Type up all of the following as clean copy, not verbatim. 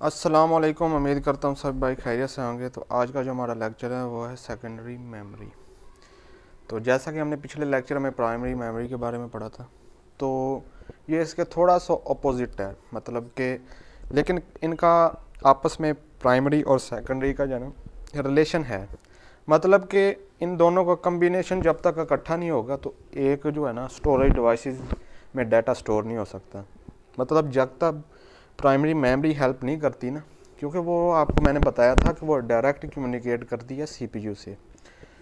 अस्सलाम वालेकुम। उम्मीद करता हूँ सब भाई खैरियत से होंगे। तो आज का जो हमारा लेक्चर है वो है सेकेंडरी मेमोरी। तो जैसा कि हमने पिछले लेक्चर में प्राइमरी मेमोरी के बारे में पढ़ा था, तो ये इसके थोड़ा सा अपोजिट है, मतलब कि लेकिन इनका आपस में प्राइमरी और सेकेंडरी का जो ना रिलेशन है। मतलब कि इन दोनों का कम्बिनेशन जब तक इकट्ठा नहीं होगा तो एक जो है ना स्टोरेज डिवाइसेस में डाटा स्टोर नहीं हो सकता। मतलब जब तक प्राइमरी मेमोरी हेल्प नहीं करती ना, क्योंकि वो आपको मैंने बताया था कि वो डायरेक्ट कम्युनिकेट करती है सीपीयू से।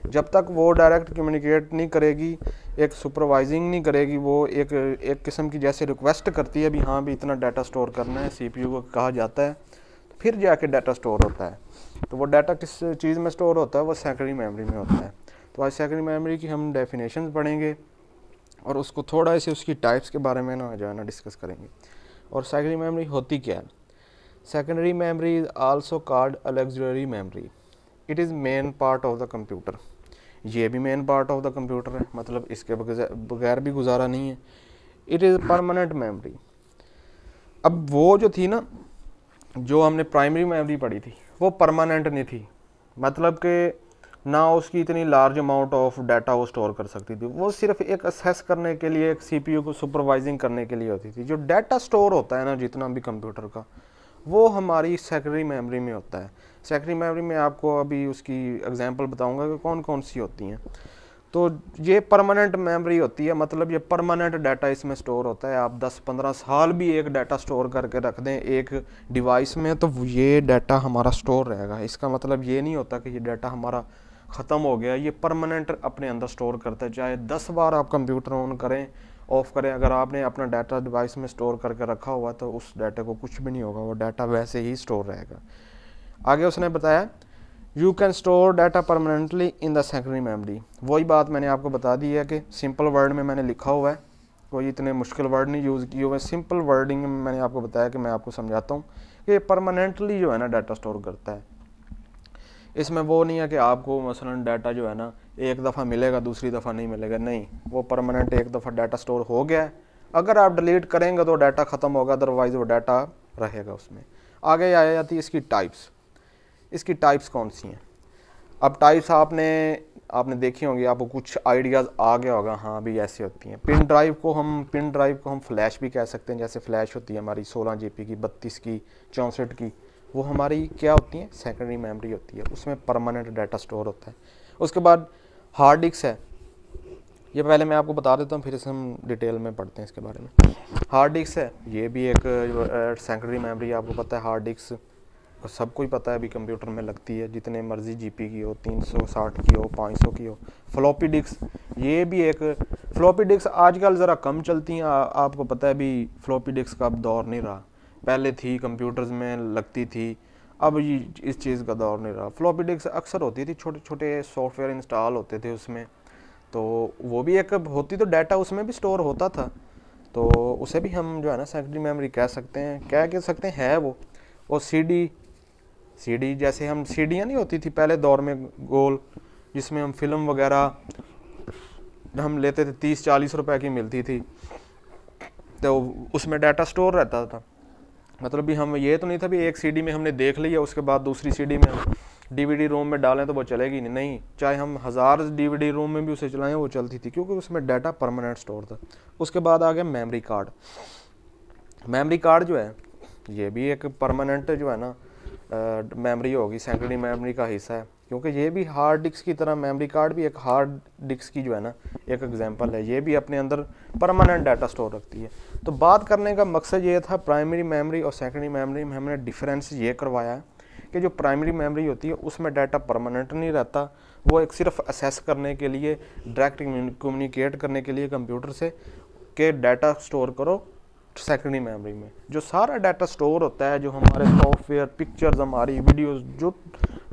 जब तक वो डायरेक्ट कम्युनिकेट नहीं करेगी, एक सुपरवाइजिंग नहीं करेगी, वो एक किस्म की जैसे रिक्वेस्ट करती है भी हाँ भी इतना डाटा स्टोर करना है, सीपीयू को कहा जाता है, तो फिर जाके डाटा स्टोर होता है। तो वो डाटा किस चीज़ में स्टोर होता है? वो सेकेंडरी मेमोरी में होता है। तो आज सेकेंडरी मेमोरी की हम डेफिनेशन पढ़ेंगे और उसको थोड़ा से उसकी टाइप्स के बारे में ना जो है ना डिस्कस करेंगे। और सेकेंडरी मेमोरी होती क्या है? Secondary memory is also called auxiliary memory. It is main part of the computer. ये भी main part of the computer है, मतलब इसके बगैर भी गुजारा नहीं है। It is permanent memory. अब वो जो थी ना, जो हमने प्राइमरी मेमोरी पढ़ी थी, वो परमानेंट नहीं थी। मतलब कि ना उसकी इतनी लार्ज अमाउंट ऑफ डाटा वो स्टोर कर सकती थी। वो सिर्फ एक असेस करने के लिए, एक सीपीयू को सुपरवाइजिंग करने के लिए होती थी। जो डाटा स्टोर होता है ना जितना भी कंप्यूटर का, वो हमारी सेकेंडरी मेमोरी में होता है। सेकेंडरी मेमोरी में आपको अभी उसकी एग्जांपल बताऊंगा कि कौन कौन सी होती हैं। तो ये परमानेंट मेमोरी होती है, मतलब ये परमानेंट डाटा इसमें स्टोर होता है। आप 10-15 साल भी एक डाटा स्टोर करके रख दें एक डिवाइस में, तो ये डाटा हमारा स्टोर रहेगा। इसका मतलब ये नहीं होता कि ये डाटा हमारा ख़त्म हो गया। ये परमानेंट अपने अंदर स्टोर करता है। चाहे 10 बार आप कंप्यूटर ऑन करें, ऑफ करें, अगर आपने अपना डाटा डिवाइस में स्टोर करके रखा हुआ तो उस डाटा को कुछ भी नहीं होगा, वो डाटा वैसे ही स्टोर रहेगा। आगे उसने बताया you can store data permanently in the secondary memory. वही बात मैंने आपको बता दी है कि सिंपल वर्ड में मैंने लिखा हुआ है, कोई इतने मुश्किल वर्ड नहीं यूज़ किए हुए। सिंपल वर्डिंग में मैंने आपको बताया कि मैं आपको समझाता हूँ कि ये परमानेंटली जो है ना डाटा स्टोर करता है। इसमें वो नहीं है कि आपको मसलन डाटा जो है ना एक दफ़ा मिलेगा दूसरी दफ़ा नहीं मिलेगा, नहीं, वो परमानेंट एक दफ़ा डाटा स्टोर हो गया है। अगर आप डिलीट करेंगे तो डाटा ख़त्म होगा, अदरवाइज़ वो डाटा रहेगा उसमें। आगे आ जाती है इसकी टाइप्स। इसकी टाइप्स कौन सी हैं? अब टाइप्स आपने देखी होंगी, आपको कुछ आइडियाज़ आ गया होगा, हाँ भी ऐसे होती हैं। पिन ड्राइव को हम फ्लैश भी कह सकते हैं। जैसे फ्लैश होती है हमारी 16 जीबी की, 32 की, 64 की, वो हमारी क्या होती है? सेकेंडरी मेमोरी होती है। उसमें परमानेंट डाटा स्टोर होता है। उसके बाद हार्ड डिस्क है। ये पहले मैं आपको बता देता हूँ, फिर इसे हम डिटेल में पढ़ते हैं इसके बारे में। हार्ड डिस्क है, ये भी एक सेकेंडरी मेमोरी। आपको पता है हार्ड डिस्क सबको ही पता है अभी कंप्यूटर में लगती है, जितने मर्जी जीपी की हो, 360 की हो, 500 की हो। फ्लॉपी डिस्क, ये भी एक फ्लॉपी डिस्क आजकल ज़रा कम चलती हैं। आपको पता है अभी फ्लॉपी डिस्क का अब दौर नहीं रहा। पहले थी, कंप्यूटर्स में लगती थी, अब ये इस चीज़ का दौर नहीं रहा। फ्लॉपी डिस्क अक्सर होती थी, छोटे छोटे सॉफ्टवेयर इंस्टॉल होते थे उसमें, तो वो भी एक होती, तो डाटा उसमें भी स्टोर होता था। तो उसे भी हम जो है ना सेकेंडरी मेमोरी कह सकते हैं। क्या कह सकते हैं, है वो। और सीडी जैसे हम सीडियाँ नहीं होती थी पहले दौर में गोल, जिसमें हम फिल्म वगैरह हम लेते थे, 30-40 रुपए की मिलती थी, तो उसमें डाटा स्टोर रहता था। मतलब भी हम ये तो नहीं था भी एक सीडी में हमने देख लिया, उसके बाद दूसरी सीडी में हम डीवीडी रोम में डालें तो वो चलेगी नहीं, चाहे हम 1000 डीवीडी रोम में भी उसे चलाएं वो चलती थी, क्योंकि उसमें डाटा परमानेंट स्टोर था। उसके बाद आ गया मेमोरी कार्ड। मेमोरी कार्ड जो है ये भी एक परमानेंट जो है ना मेमोरी होगी, सेकेंडरी मेमोरी का हिस्सा है, क्योंकि ये भी हार्ड डिस्क की तरह मेमोरी कार्ड भी एक हार्ड डिस्क की जो है ना एक एग्जांपल है। ये भी अपने अंदर परमानेंट डाटा स्टोर रखती है। तो बात करने का मकसद ये था, प्राइमरी मेमोरी और सेकेंडरी मेमोरी में हमने डिफरेंस ये करवाया है कि जो प्राइमरी मेमोरी होती है उसमें डाटा परमानेंट नहीं रहता, वो एक सिर्फ असेस करने के लिए, डायरेक्ट कम्युनिकेट करने के लिए कंप्यूटर से के डाटा स्टोर करो। सेकेंडरी मेमोरी में जो सारा डाटा स्टोर होता है, जो हमारे सॉफ्टवेयर, पिक्चर्स, हमारी वीडियोस, जो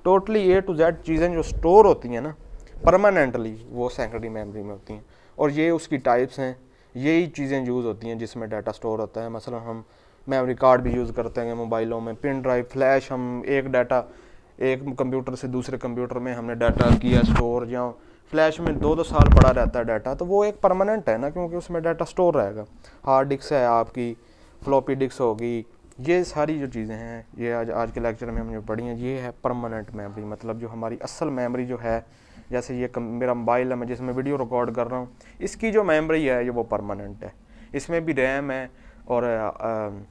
टोटली ए टू जेड चीज़ें जो स्टोर होती हैं ना परमानेंटली, वो सेकेंडरी मेमोरी में होती हैं। और ये उसकी टाइप्स हैं, यही चीज़ें यूज़ होती हैं जिसमें डाटा स्टोर होता है। मसलन हम मेमोरी कार्ड भी यूज़ करते हैं मोबाइलों में, पिन ड्राइव, फ्लैश, हम एक कंप्यूटर से दूसरे कंप्यूटर में हमने डाटा किया स्टोर, या फ्लैश में 2-2 साल पड़ा रहता है डाटा, तो वो एक परमानेंट है ना, क्योंकि उसमें डाटा स्टोर रहेगा। हार्ड डिस्क है आपकी, फ्लॉपी डिस्क होगी, ये सारी जो चीज़ें हैं ये आज के लेक्चर में हमने पढ़ी हैं। ये है परमानेंट मेमोरी, मतलब जो हमारी असल मेमोरी जो है, जैसे ये मेरा मोबाइल है, मैं जिसमें वीडियो रिकॉर्ड कर रहा हूँ, इसकी जो मेमोरी है ये वो परमानेंट है। इसमें भी रैम है और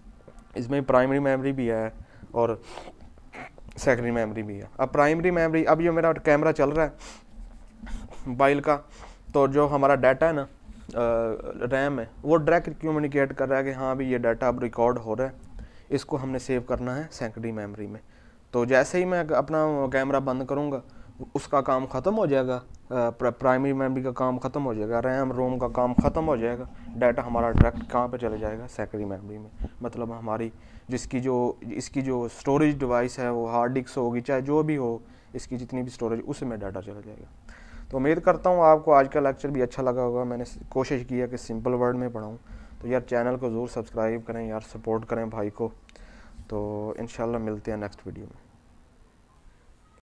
इसमें प्राइमरी मेमोरी भी है और सेकेंडरी मेमोरी भी है। अब प्राइमरी मेमोरी, अब ये मेरा कैमरा चल रहा है मोबाइल का, तो जो हमारा डाटा है ना रैम है, वो डायरेक्ट कम्युनिकेट कर रहा है कि हाँ भी ये डाटा अब रिकॉर्ड हो रहा है, इसको हमने सेव करना है सेकेंडरी मेमोरी में। तो जैसे ही मैं अपना कैमरा बंद करूँगा उसका काम ख़त्म हो जाएगा, प्राइमरी मेमोरी का काम ख़त्म हो जाएगा, रैम रोम का काम ख़त्म हो जाएगा, डाटा हमारा डायरेक्ट कहाँ पे चला जाएगा, सेकेंडरी मेमोरी में। मतलब हमारी इसकी जो स्टोरेज डिवाइस है वो हार्ड डिस्क होगी, चाहे जो भी हो, इसकी जितनी भी स्टोरेज, उसमें डाटा चला जाएगा। तो उम्मीद करता हूँ आपको आज का लेक्चर भी अच्छा लगा होगा। मैंने कोशिश की है कि सिंपल वर्ड में पढ़ाऊँ। तो यार चैनल को ज़रूर सब्सक्राइब करें यार, सपोर्ट करें भाई को। तो इंशाल्लाह मिलते हैं नेक्स्ट वीडियो में।